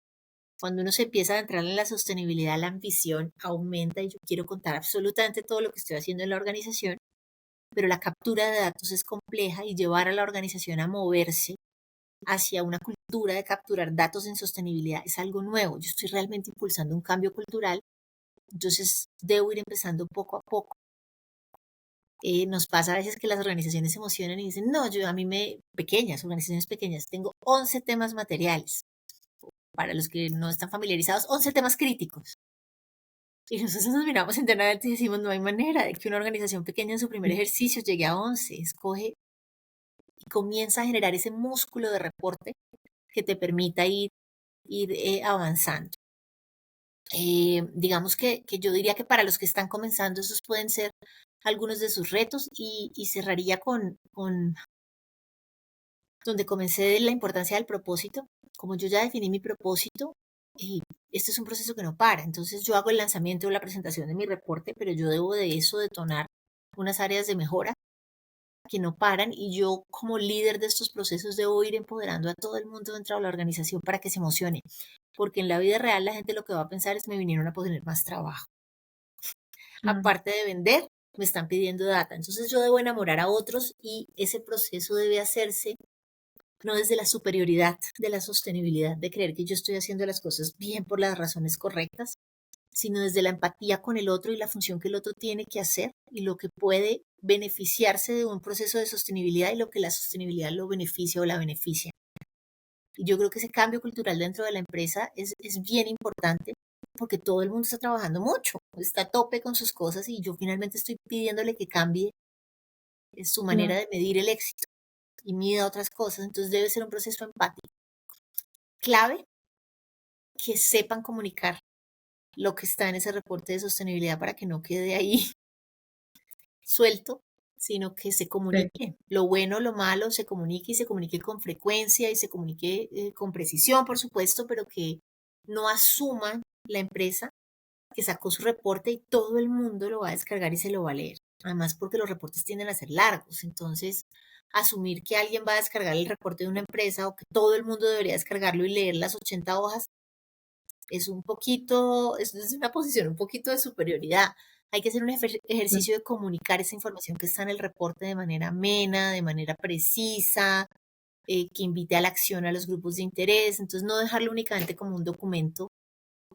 Speaker 4: Cuando uno se empieza a entrar en la sostenibilidad, la ambición aumenta y yo quiero contar absolutamente todo lo que estoy haciendo en la organización, pero la captura de datos es compleja, y llevar a la organización a moverse hacia una cultura de capturar datos en sostenibilidad es algo nuevo. Yo estoy realmente impulsando un cambio cultural, entonces debo ir empezando poco a poco. Nos pasa a veces que las organizaciones se emocionan y dicen, no, pequeñas, organizaciones pequeñas, tengo 11 temas materiales. Para los que no están familiarizados, 11 temas críticos. Y nosotros nos miramos internamente y decimos, no hay manera de que una organización pequeña en su primer ejercicio llegue a 11. Escoge y comienza a generar ese músculo de reporte que te permita ir avanzando. Digamos que yo diría que para los que están comenzando, esos pueden ser algunos de sus retos y cerraría con donde comencé de la importancia del propósito. Como yo ya definí mi propósito, este es un proceso que no para. Entonces yo hago el lanzamiento o la presentación de mi reporte, pero yo debo de eso detonar unas áreas de mejora que no paran y yo como líder de estos procesos debo ir empoderando a todo el mundo dentro de la organización para que se emocione, porque en la vida real la gente lo que va a pensar es me vinieron a poner más trabajo. Aparte de vender, me están pidiendo data. Entonces yo debo enamorar a otros y ese proceso debe hacerse no desde la superioridad de la sostenibilidad, de creer que yo estoy haciendo las cosas bien por las razones correctas, sino desde la empatía con el otro y la función que el otro tiene que hacer y lo que puede beneficiarse de un proceso de sostenibilidad y lo que la sostenibilidad lo beneficia o la beneficia. Y yo creo que ese cambio cultural dentro de la empresa es bien importante porque todo el mundo está trabajando mucho, está a tope con sus cosas y yo finalmente estoy pidiéndole que cambie su manera de medir el éxito y mida otras cosas. Entonces debe ser un proceso empático. Clave que sepan comunicar lo que está en ese reporte de sostenibilidad para que no quede ahí suelto, sino que se comunique. Lo bueno, lo malo, se comunique y se comunique con frecuencia y se comunique con precisión, por supuesto, pero que no asuman la empresa que sacó su reporte y todo el mundo lo va a descargar y se lo va a leer. Además, porque los reportes tienden a ser largos. Entonces, asumir que alguien va a descargar el reporte de una empresa o que todo el mundo debería descargarlo y leer las 80 hojas es un poquito, es una posición un poquito de superioridad. Hay que hacer un ejercicio de comunicar esa información que está en el reporte de manera amena, de manera precisa, que invite a la acción a los grupos de interés. Entonces, no dejarlo únicamente como un documento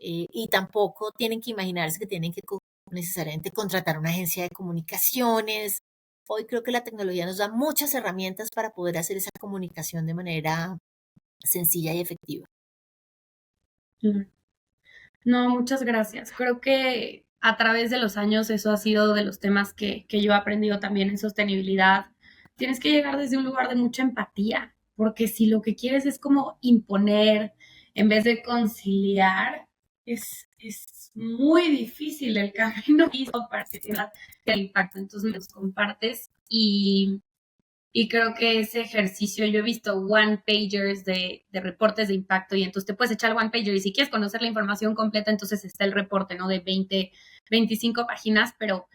Speaker 4: y tampoco tienen que imaginarse que tienen que necesariamente contratar una agencia de comunicaciones. Hoy creo que la tecnología nos da muchas herramientas para poder hacer esa comunicación de manera sencilla y efectiva.
Speaker 3: No, muchas gracias. Creo que a través de los años eso ha sido de los temas que yo he aprendido también en sostenibilidad. Tienes que llegar desde un lugar de mucha empatía, porque si lo que quieres es como imponer en vez de conciliar, es muy difícil el camino para que tenga el impacto. Entonces me los compartes y creo que ese ejercicio, yo he visto one-pagers de reportes de impacto y entonces te puedes echar one-pager y si quieres conocer la información completa, entonces está el reporte, ¿no? De 20, 25 páginas, pero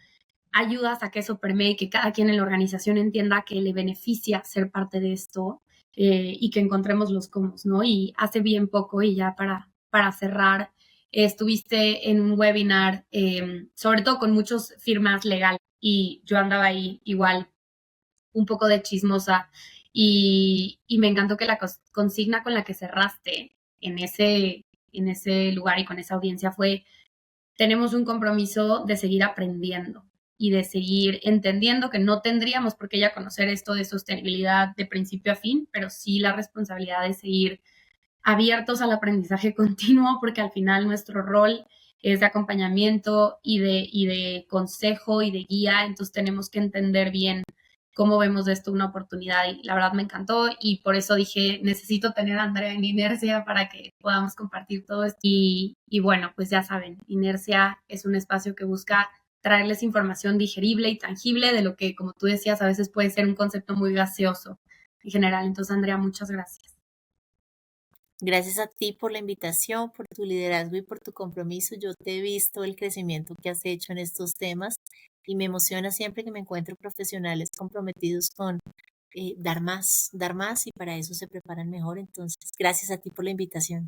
Speaker 3: ayudas a que eso permee y que cada quien en la organización entienda que le beneficia ser parte de esto y que encontremos los cómo, ¿no? Y hace bien poco y ya para cerrar, estuviste en un webinar, sobre todo con muchas firmas legales y yo andaba ahí igual un poco de chismosa y me encantó que la consigna con la que cerraste en ese lugar y con esa audiencia fue: tenemos un compromiso de seguir aprendiendo y de seguir entendiendo que no tendríamos por qué ya conocer esto de sostenibilidad de principio a fin, pero sí la responsabilidad de seguir abiertos al aprendizaje continuo, porque al final nuestro rol es de acompañamiento y de consejo y de guía, entonces tenemos que entender bien cómo vemos de esto una oportunidad y la verdad me encantó y por eso dije, necesito tener a Andrea en Inercia para que podamos compartir todo esto y bueno, pues ya saben, Inercia es un espacio que busca traerles información digerible y tangible de lo que, como tú decías, a veces puede ser un concepto muy gaseoso en general. Entonces, Andrea, muchas gracias.
Speaker 4: Gracias a ti por la invitación, por tu liderazgo y por tu compromiso. Yo te he visto el crecimiento que has hecho en estos temas y me emociona siempre que me encuentro profesionales comprometidos con dar más y para eso se preparan mejor. Entonces, gracias a ti por la invitación.